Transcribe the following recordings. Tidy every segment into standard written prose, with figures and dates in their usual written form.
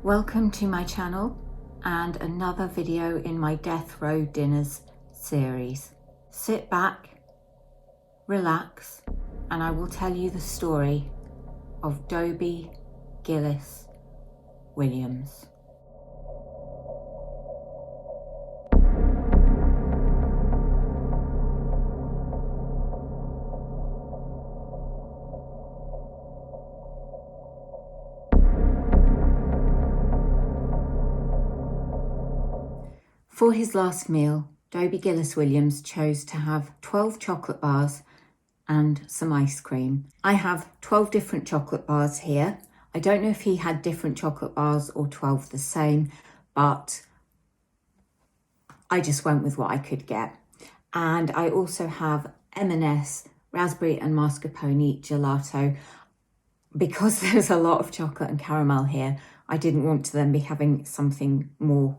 Welcome to my channel and another video in my Death Row Dinners series. Sit back, relax, and I will tell you the story of Dobie Gillis Williams. For his last meal, Dobie Gillis Williams chose to have 12 chocolate bars and some ice cream. I have 12 different chocolate bars here. I don't know if he had different chocolate bars or 12 the same, but I just went with what I could get. And I also have M&S raspberry and mascarpone gelato. Because there's a lot of chocolate and caramel here, I didn't want to then be having something more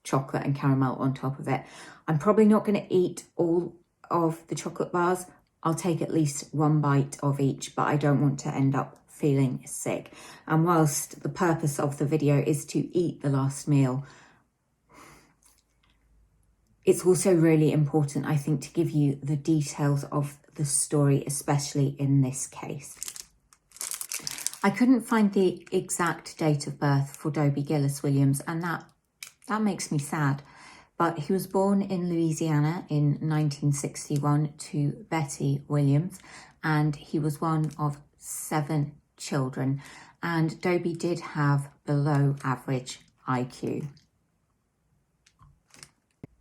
chocolate and caramel on top of it. I'm probably not going to eat all of the chocolate bars. I'll take at least one bite of each, but I don't want to end up feeling sick. And whilst the purpose of the video is to eat the last meal, it's also really important, I think, to give you the details of the story, especially in this case. I couldn't find the exact date of birth for Dobie Gillis Williams, and that makes me sad. But he was born in Louisiana in 1961 to Betty Williams, and he was one of 7 children. And Dobie did have below average IQ.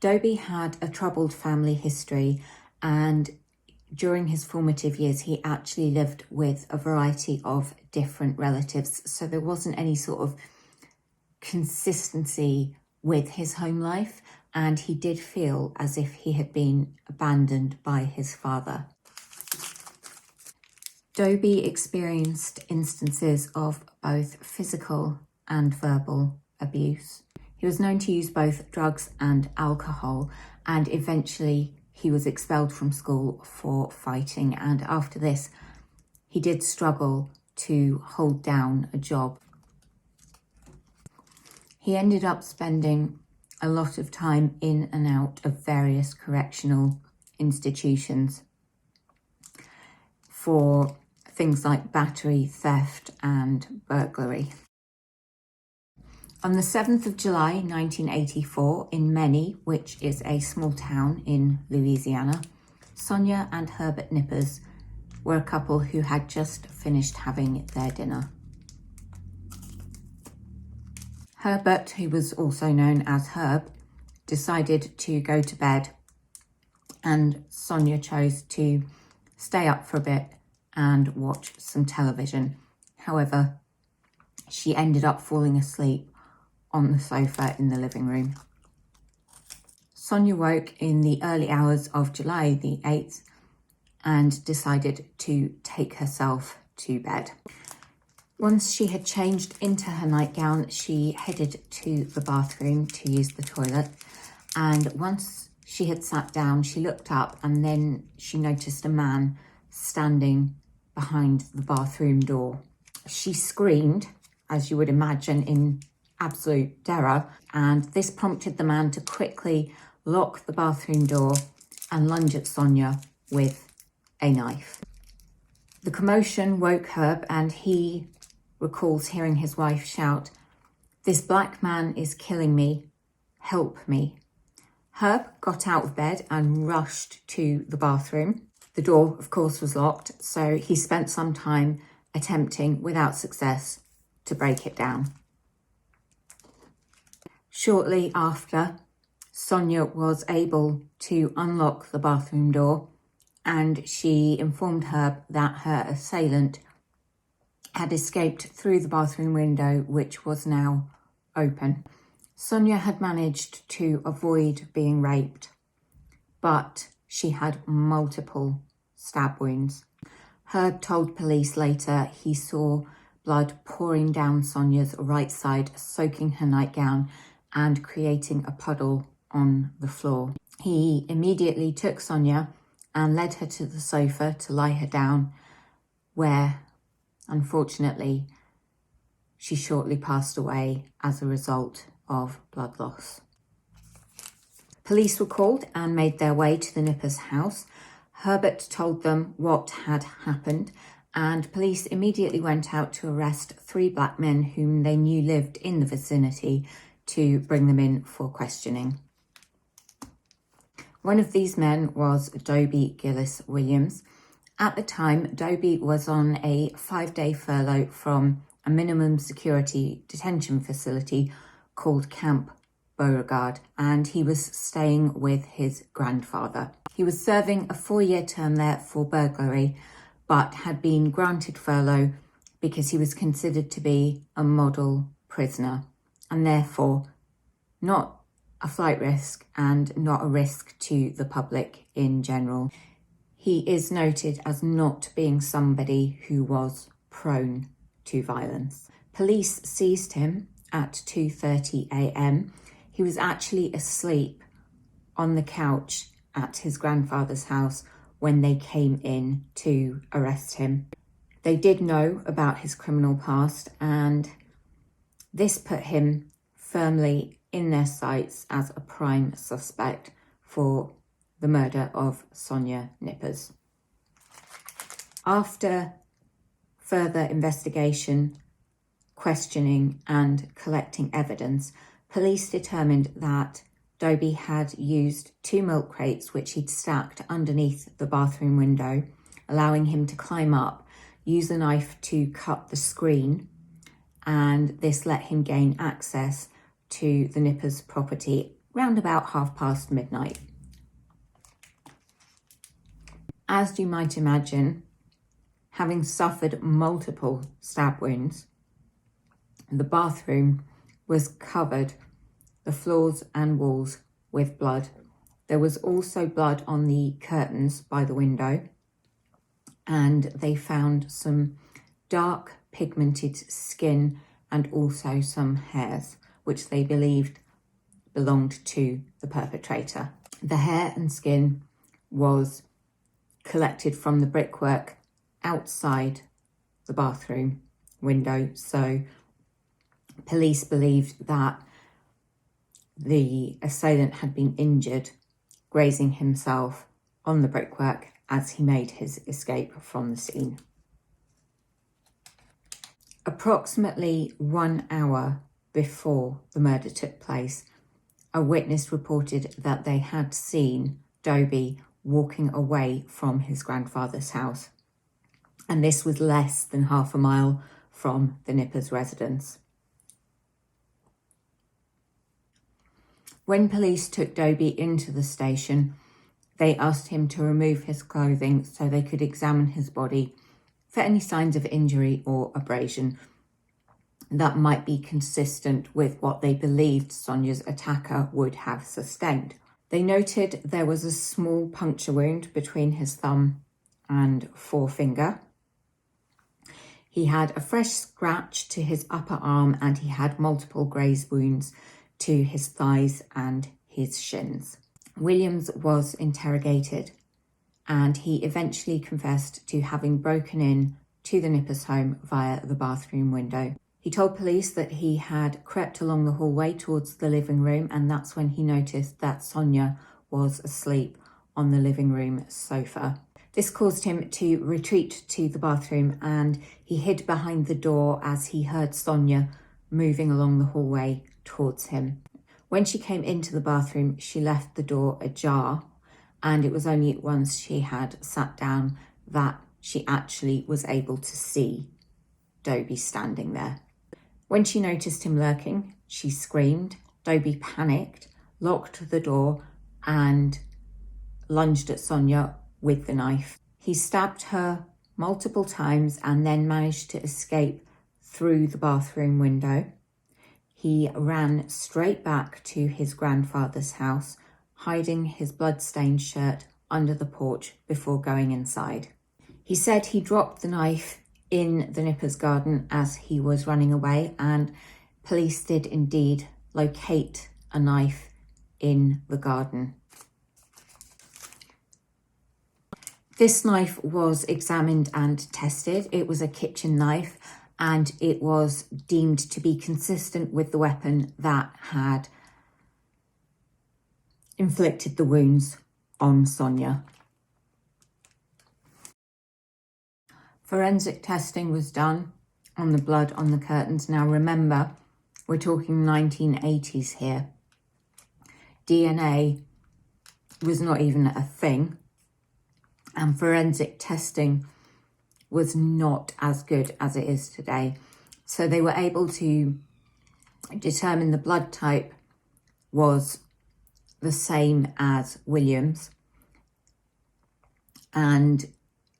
Dobie had a troubled family history, and during his formative years, he actually lived with a variety of different relatives. So there wasn't any sort of consistency with his home life, and he did feel as if he had been abandoned by his father. Dobie experienced instances of both physical and verbal abuse. He was known to use both drugs and alcohol, and eventually he was expelled from school for fighting. And after this, he did struggle to hold down a job. He ended up spending a lot of time in and out of various correctional institutions for things like battery, theft, and burglary. On the 7th of July 1984, in Many, which is a small town in Louisiana, Sonia and Herbert Nippers were a couple who had just finished having their dinner. Herbert, who was also known as Herb, decided to go to bed, and Sonia chose to stay up for a bit and watch some television. However, she ended up falling asleep on the sofa in the living room. Sonia woke in the early hours of July the 8th and decided to take herself to bed. Once she had changed into her nightgown, she headed to the bathroom to use the toilet. And once she had sat down, she looked up, and then she noticed a man standing behind the bathroom door. She screamed, as you would imagine, in absolute terror. And this prompted the man to quickly lock the bathroom door and lunge at Sonia with a knife. The commotion woke Herb, and he recalls hearing his wife shout, "This black man is killing me, help me." Herb got out of bed and rushed to the bathroom. The door, of course, was locked, so he spent some time attempting, without success, to break it down. Shortly after, Sonia was able to unlock the bathroom door, and she informed Herb that her assailant had escaped through the bathroom window, which was now open. Sonia had managed to avoid being raped, but she had multiple stab wounds. Herb told police later he saw blood pouring down Sonia's right side, soaking her nightgown and creating a puddle on the floor. He immediately took Sonia and led her to the sofa to lie her down, where, unfortunately, she shortly passed away as a result of blood loss. Police were called and made their way to the Nippers' house. Herbert told them what had happened, and police immediately went out to arrest 3 black men whom they knew lived in the vicinity to bring them in for questioning. One of these men was Dobie Gillis Williams. At the time, Dobie was on a 5-day furlough from a minimum security detention facility called Camp Beauregard, and he was staying with his grandfather. He was serving a 4-year term there for burglary, but had been granted furlough because he was considered to be a model prisoner and therefore not a flight risk and not a risk to the public in general. He is noted as not being somebody who was prone to violence. Police seized him at 2:30 a.m. He was actually asleep on the couch at his grandfather's house when they came in to arrest him. They did know about his criminal past, and this put him firmly in their sights as a prime suspect for the murder of Sonia Nippers. After further investigation, questioning and collecting evidence, police determined that Dobie had used 2 milk crates which he'd stacked underneath the bathroom window, allowing him to climb up, use a knife to cut the screen, and this let him gain access to the Nippers' property round about midnight. As you might imagine, having suffered multiple stab wounds, the bathroom was covered, the floors and walls, with blood. There was also blood on the curtains by the window, and they found some dark pigmented skin and also some hairs, which they believed belonged to the perpetrator. The hair and skin was collected from the brickwork outside the bathroom window, so police believed that the assailant had been injured grazing himself on the brickwork as he made his escape from the scene. Approximately 1 hour before the murder took place, a witness reported that they had seen Dobie walking away from his grandfather's house, and this was less than half a mile from the Nippers' residence. When police took Dobie into the station, they asked him to remove his clothing so they could examine his body for any signs of injury or abrasion that might be consistent with what they believed Sonia's attacker would have sustained. They noted there was a small puncture wound between his thumb and forefinger. He had a fresh scratch to his upper arm, and he had multiple graze wounds to his thighs and his shins. Williams was interrogated, and he eventually confessed to having broken in to the Nippers' home via the bathroom window. He told police that he had crept along the hallway towards the living room, and that's when he noticed that Sonia was asleep on the living room sofa. This caused him to retreat to the bathroom, and he hid behind the door as he heard Sonia moving along the hallway towards him. When she came into the bathroom, she left the door ajar, and it was only once she had sat down that she actually was able to see Dobie standing there. When she noticed him lurking, she screamed. Dobie panicked, locked the door, and lunged at Sonia with the knife. He stabbed her multiple times and then managed to escape through the bathroom window. He ran straight back to his grandfather's house, hiding his blood-stained shirt under the porch before going inside. He said he dropped the knife in the Nippers' garden as he was running away, and police did indeed locate a knife in the garden. This knife was examined and tested. It was a kitchen knife, and it was deemed to be consistent with the weapon that had inflicted the wounds on Sonia. Forensic testing was done on the blood on the curtains. Now remember, we're talking 1980s here. DNA was not even a thing, and forensic testing was not as good as it is today. So they were able to determine the blood type was the same as Williams, and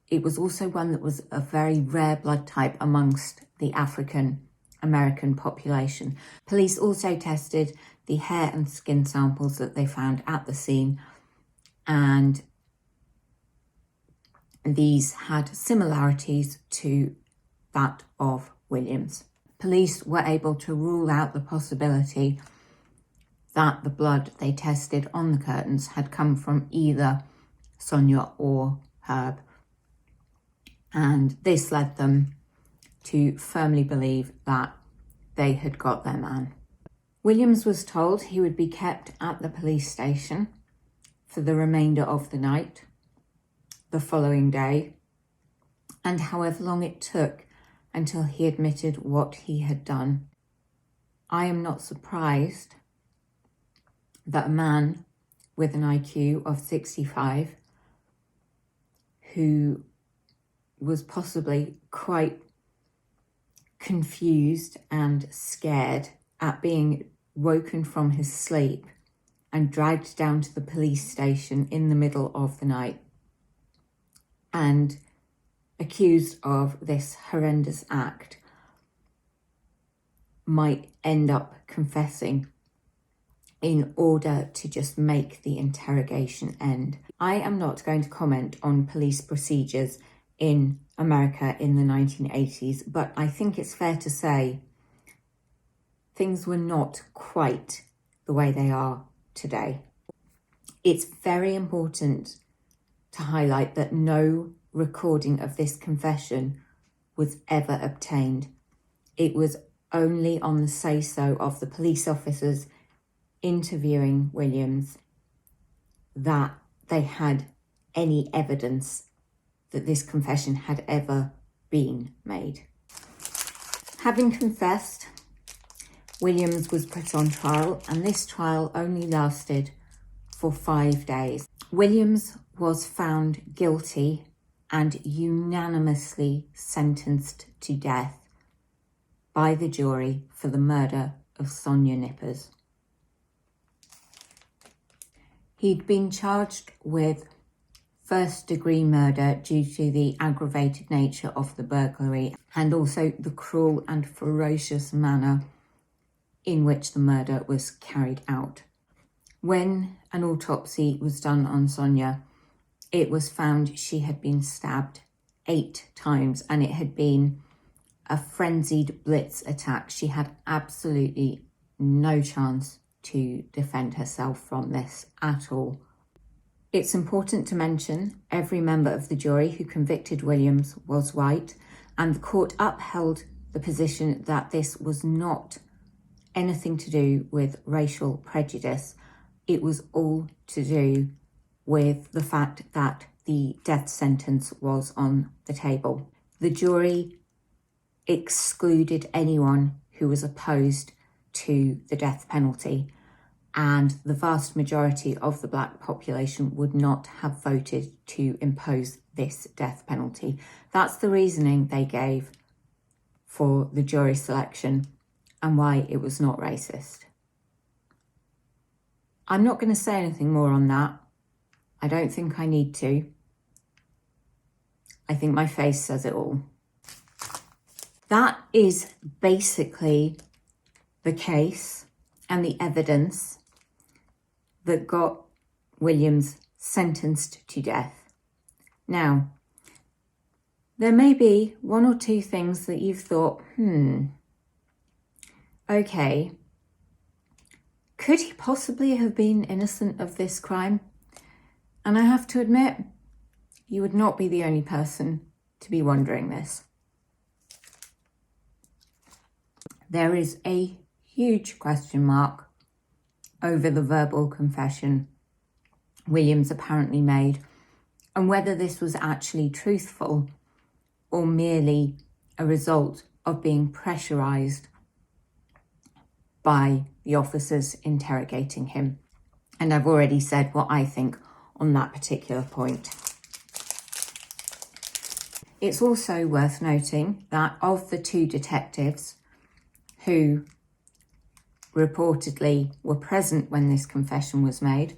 it was also one that was a very rare blood type amongst the African American population. Police also tested the hair and skin samples that they found at the scene, and these had similarities to that of Williams. Police were able to rule out the possibility that the blood they tested on the curtains had come from either Sonia or Herb, and this led them to firmly believe that they had got their man. Williams was told he would be kept at the police station for the remainder of the night, the following day, and however long it took until he admitted what he had done. I am not surprised that a man with an IQ of 65, who was possibly quite confused and scared at being woken from his sleep and dragged down to the police station in the middle of the night and accused of this horrendous act, might end up confessing in order to just make the interrogation end. I am not going to comment on police procedures in America in the 1980s, but I think it's fair to say things were not quite the way they are today. It's very important to highlight that no recording of this confession was ever obtained. It was only on the say-so of the police officers interviewing Williams that they had any evidence that this confession had ever been made. Having confessed, Williams was put on trial, and this trial only lasted for 5 days. Williams was found guilty and unanimously sentenced to death by the jury for the murder of Sonia Nippers. He'd been charged with first-degree murder due to the aggravated nature of the burglary and also the cruel and ferocious manner in which the murder was carried out. When an autopsy was done on Sonia, it was found she had been stabbed 8 times, and it had been a frenzied blitz attack. She had absolutely no chance to defend herself from this at all. It's important to mention every member of the jury who convicted Williams was white, and the court upheld the position that this was not anything to do with racial prejudice. It was all to do with the fact that the death sentence was on the table. The jury excluded anyone who was opposed to the death penalty, and the vast majority of the black population would not have voted to impose this death penalty. That's the reasoning they gave for the jury selection and why it was not racist. I'm not going to say anything more on that. I don't think I need to. I think my face says it all. That is basically the case and the evidence that got Williams sentenced to death. Now, there may be 1 or 2 things that you've thought, okay, could he possibly have been innocent of this crime? And I have to admit, you would not be the only person to be wondering this. There is a huge question mark over the verbal confession Williams apparently made and whether this was actually truthful or merely a result of being pressurised by the officers interrogating him. And I've already said what I think on that particular point. It's also worth noting that of the two detectives who reportedly were present when this confession was made,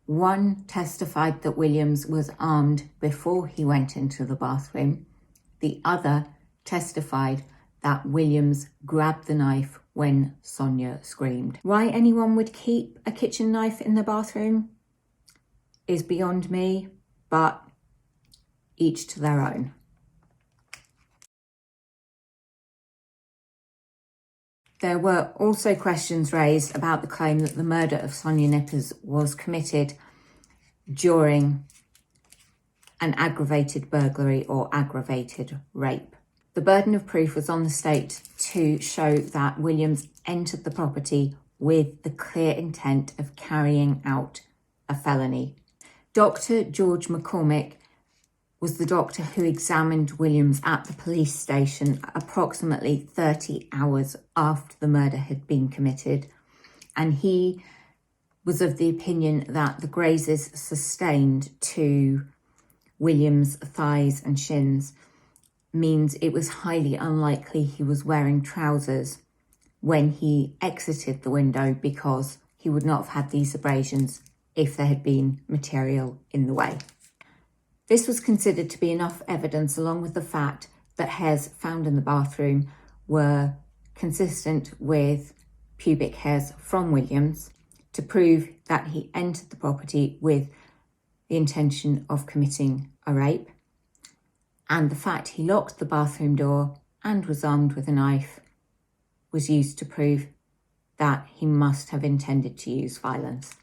one testified that Williams was armed before he went into the bathroom. The other testified that Williams grabbed the knife when Sonia screamed. Why anyone would keep a kitchen knife in the bathroom is beyond me, but each to their own. There were also questions raised about the claim that the murder of Sonia Nippers was committed during an aggravated burglary or aggravated rape. The burden of proof was on the state to show that Williams entered the property with the clear intent of carrying out a felony. Dr. George McCormick was the doctor who examined Williams at the police station approximately 30 hours after the murder had been committed, and he was of the opinion that the grazes sustained to Williams' thighs and shins means it was highly unlikely he was wearing trousers when he exited the window, because he would not have had these abrasions if there had been material in the way. This was considered to be enough evidence, along with the fact that hairs found in the bathroom were consistent with pubic hairs from Williams, to prove that he entered the property with the intention of committing a rape. And the fact he locked the bathroom door and was armed with a knife was used to prove that he must have intended to use violence.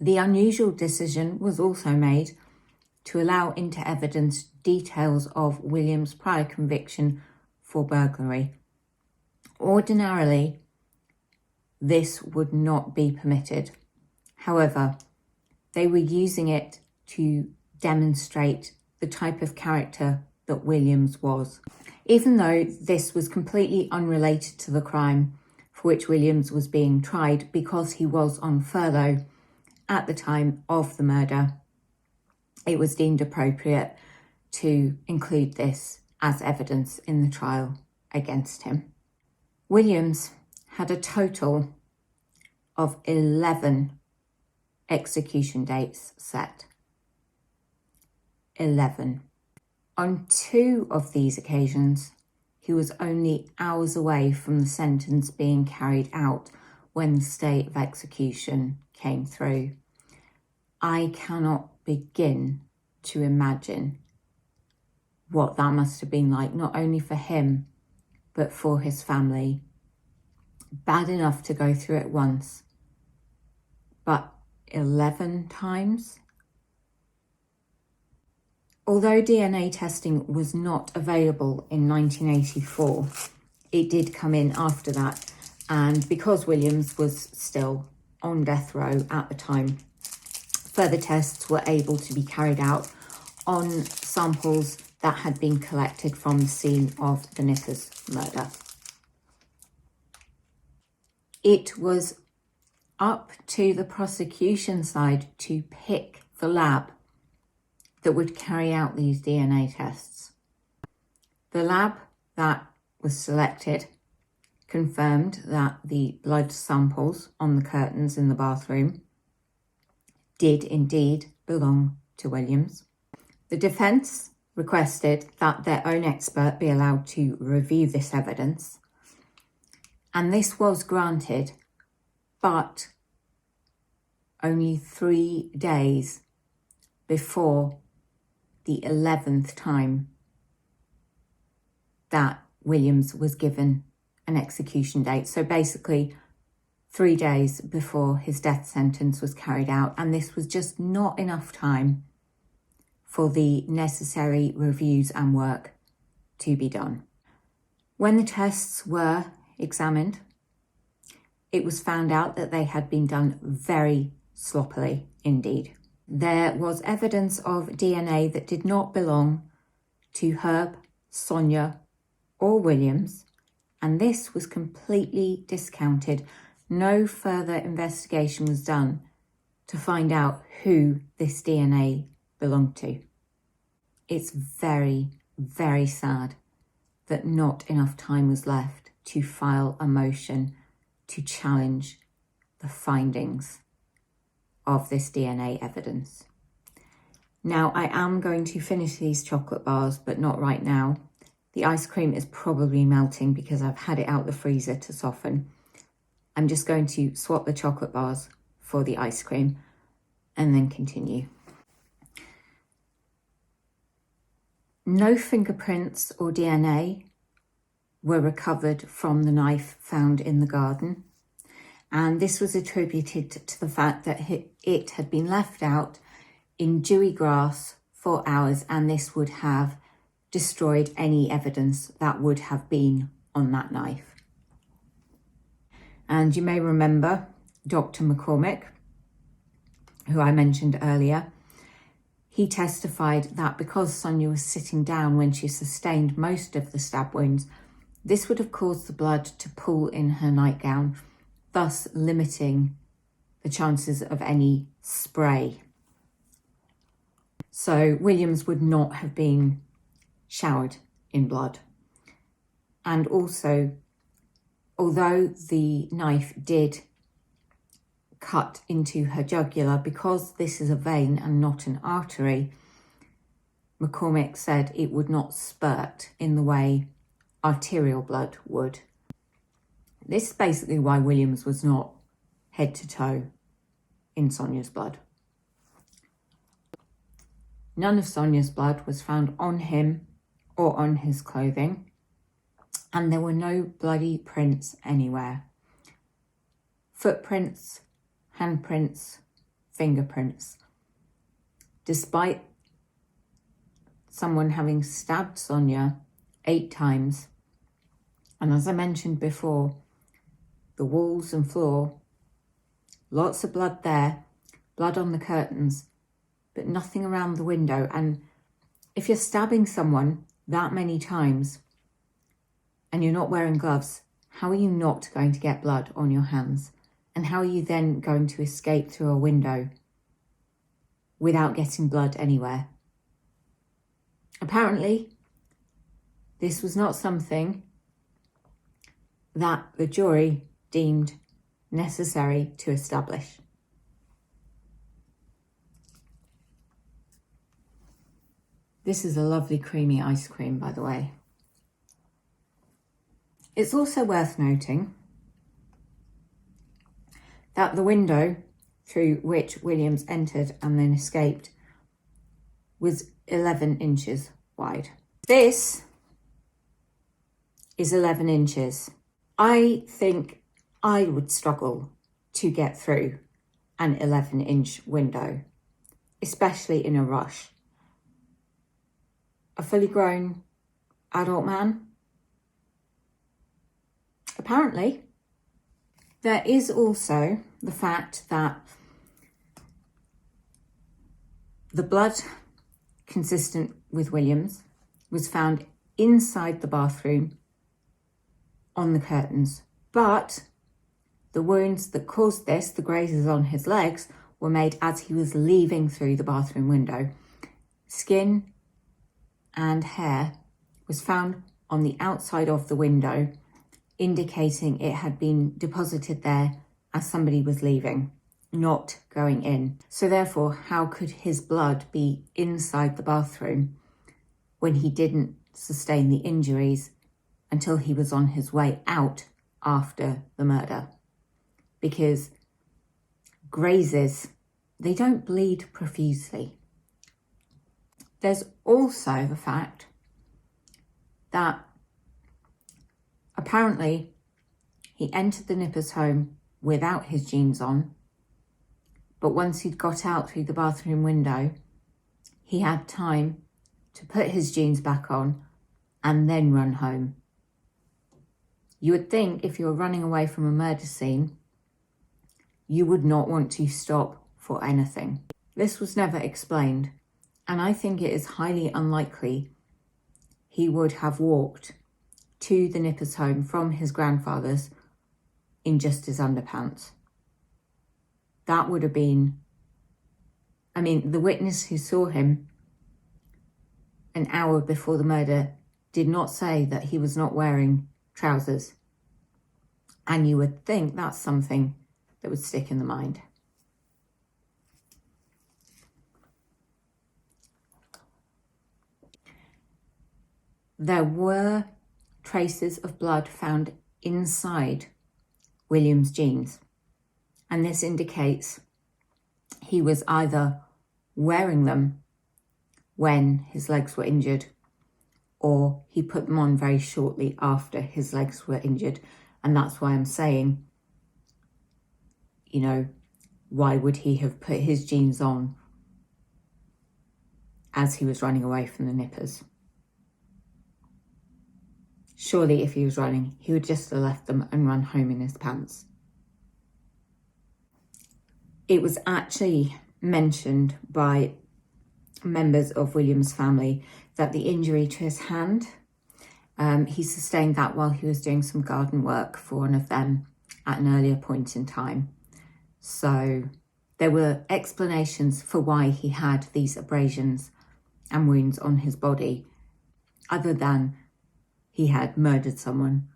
The unusual decision was also made to allow into evidence details of Williams' prior conviction for burglary. Ordinarily, this would not be permitted. However, they were using it to demonstrate the type of character that Williams was. Even though this was completely unrelated to the crime for which Williams was being tried, because he was on furlough at the time of the murder, it was deemed appropriate to include this as evidence in the trial against him. Williams had a total of 11 execution dates set. 11. On 2 of these occasions, he was only hours away from the sentence being carried out when the stay of execution came through. I cannot begin to imagine what that must have been like, not only for him, but for his family. Bad enough to go through it once, but 11 times? Although DNA testing was not available in 1984, it did come in after that, and because Williams was still on death row at the time, further tests were able to be carried out on samples that had been collected from the scene of the Nippers murder. It was up to the prosecution side to pick the lab that would carry out these DNA tests. The lab that was selected confirmed that the blood samples on the curtains in the bathroom did indeed belong to Williams. The defence requested that their own expert be allowed to review this evidence, and this was granted, but only 3 days before the 11th time that Williams was given an execution date. So basically 3 days before his death sentence was carried out, and this was just not enough time for the necessary reviews and work to be done. When the tests were examined, it was found out that they had been done very sloppily indeed. There was evidence of DNA that did not belong to Herb, Sonia, or Williams, and this was completely discounted. No further investigation was done to find out who this DNA belonged to. It's very, very sad that not enough time was left to file a motion to challenge the findings of this DNA evidence. Now, I am going to finish these chocolate bars, but not right now. The ice cream is probably melting because I've had it out the freezer to soften. I'm just going to swap the chocolate bars for the ice cream and then continue. No fingerprints or DNA were recovered from the knife found in the garden, and this was attributed to the fact that it had been left out in dewy grass for hours, and this would have destroyed any evidence that would have been on that knife. And you may remember Dr. McCormick, who I mentioned earlier. He testified that because Sonia was sitting down when she sustained most of the stab wounds, this would have caused the blood to pool in her nightgown, thus limiting the chances of any spray. So Williams would not have been showered in blood. And also, although the knife did cut into her jugular, because this is a vein and not an artery, McCormick said it would not spurt in the way arterial blood would. This is basically why Williams was not head to toe in Sonia's blood. None of Sonia's blood was found on him or on his clothing, and there were no bloody prints anywhere. Footprints, handprints, fingerprints. Despite someone having stabbed Sonia 8 times, and as I mentioned before, the walls and floor, lots of blood there, blood on the curtains, but nothing around the window. And if you're stabbing someone that many times and you're not wearing gloves, how are you not going to get blood on your hands? And how are you then going to escape through a window without getting blood anywhere? Apparently, this was not something that the jury deemed necessary to establish. This is a lovely creamy ice cream, by the way. It's also worth noting that the window through which Williams entered and then escaped was 11 inches wide. This is 11 inches. I think I would struggle to get through an 11-inch window, especially in a rush. A fully grown adult man? Apparently. There is also the fact that the blood consistent with Williams was found inside the bathroom on the curtains, but the wounds that caused this, the grazes on his legs, were made as he was leaving through the bathroom window. Skin and hair was found on the outside of the window, indicating it had been deposited there as somebody was leaving, not going in. So therefore, how could his blood be inside the bathroom when he didn't sustain the injuries until he was on his way out after the murder? Because grazes, they don't bleed profusely. There's also the fact that apparently he entered the Nippers' home without his jeans on, but once he'd got out through the bathroom window, he had time to put his jeans back on and then run home. You would think if you're running away from a murder scene, you would not want to stop for anything. This was never explained, and I think it is highly unlikely he would have walked to the Nippers' home from his grandfather's in just his underpants. That would have been, I mean, the witness who saw him an hour before the murder did not say that he was not wearing trousers. And you would think that's something that would stick in the mind. There were traces of blood found inside Williams' jeans, and this indicates he was either wearing them when his legs were injured, or he put them on very shortly after his legs were injured. And that's why I'm saying, you know, why would he have put his jeans on as he was running away from the Nippers? Surely if he was running, he would just have left them and run home in his pants. It was actually mentioned by members of Williams' family that the injury to his hand, he sustained that while he was doing some garden work for one of them at an earlier point in time. So there were explanations for why he had these abrasions and wounds on his body, other than he had murdered someone.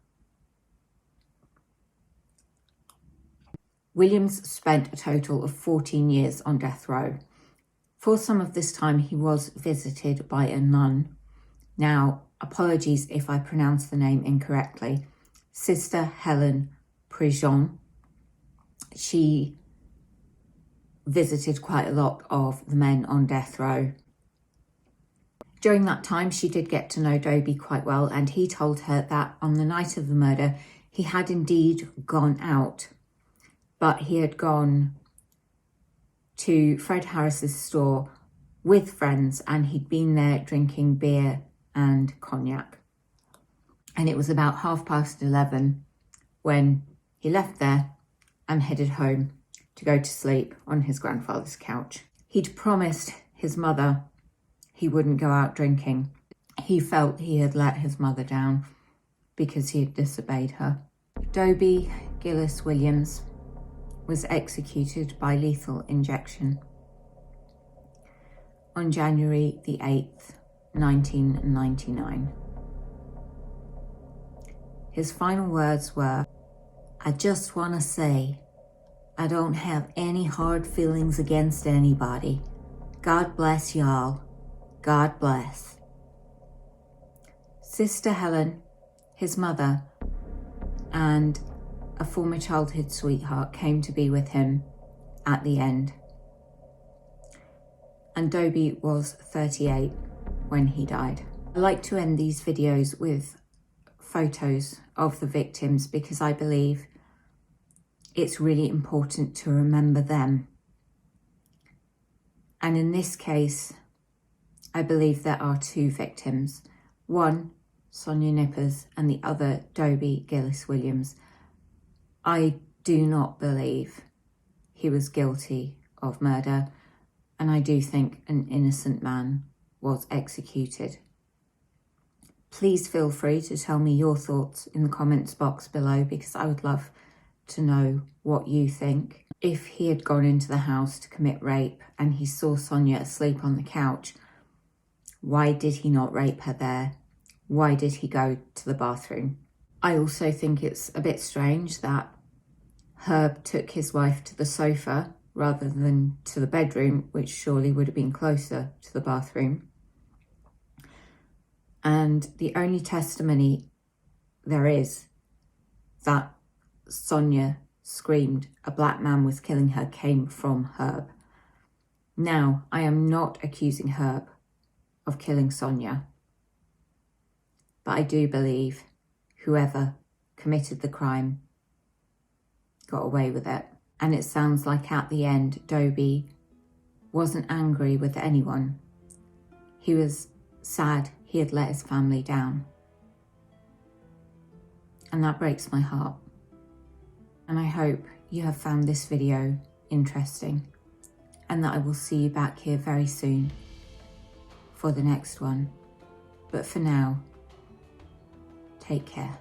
Williams spent a total of 14 years on death row. For some of this time, he was visited by a nun. Now, apologies if I pronounce the name incorrectly. Sister Helen Prejean. She visited quite a lot of the men on death row. During that time, she did get to know Dobie quite well, and he told her that on the night of the murder, he had indeed gone out, but he had gone to Fred Harris's store with friends, and he'd been there drinking beer and cognac. And it was about 11:30 when he left there and headed home to go to sleep on his grandfather's couch. He'd promised his mother he wouldn't go out drinking. He felt he had let his mother down because he had disobeyed her. Dobie Gillis Williams was executed by lethal injection on January the 8th, 1999. His final words were, "I just want to say, I don't have any hard feelings against anybody. God bless y'all. God bless." Sister Helen, his mother, and a former childhood sweetheart came to be with him at the end. And Dobie was 38 when he died. I like to end these videos with photos of the victims because I believe it's really important to remember them. And in this case, I believe there are two victims. One, Sonia Nippers, and the other, Dobie Gillis Williams. I do not believe he was guilty of murder, and I do think an innocent man was executed. Please feel free to tell me your thoughts in the comments box below, because I would love to know what you think. If he had gone into the house to commit rape and he saw Sonia asleep on the couch, why did he not rape her there? Why did he go to the bathroom? I also think it's a bit strange that Herb took his wife to the sofa rather than to the bedroom, which surely would have been closer to the bathroom. And the only testimony there is that Sonia screamed a black man was killing her came from Herb. Now, I am not accusing Herb of killing Sonia, but I do believe whoever committed the crime got away with it. And it sounds like at the end, Dobie wasn't angry with anyone. He was sad he had let his family down. and that breaks my heart. And I hope you have found this video interesting, and that I will see you back here very soon for the next one. But for now, take care.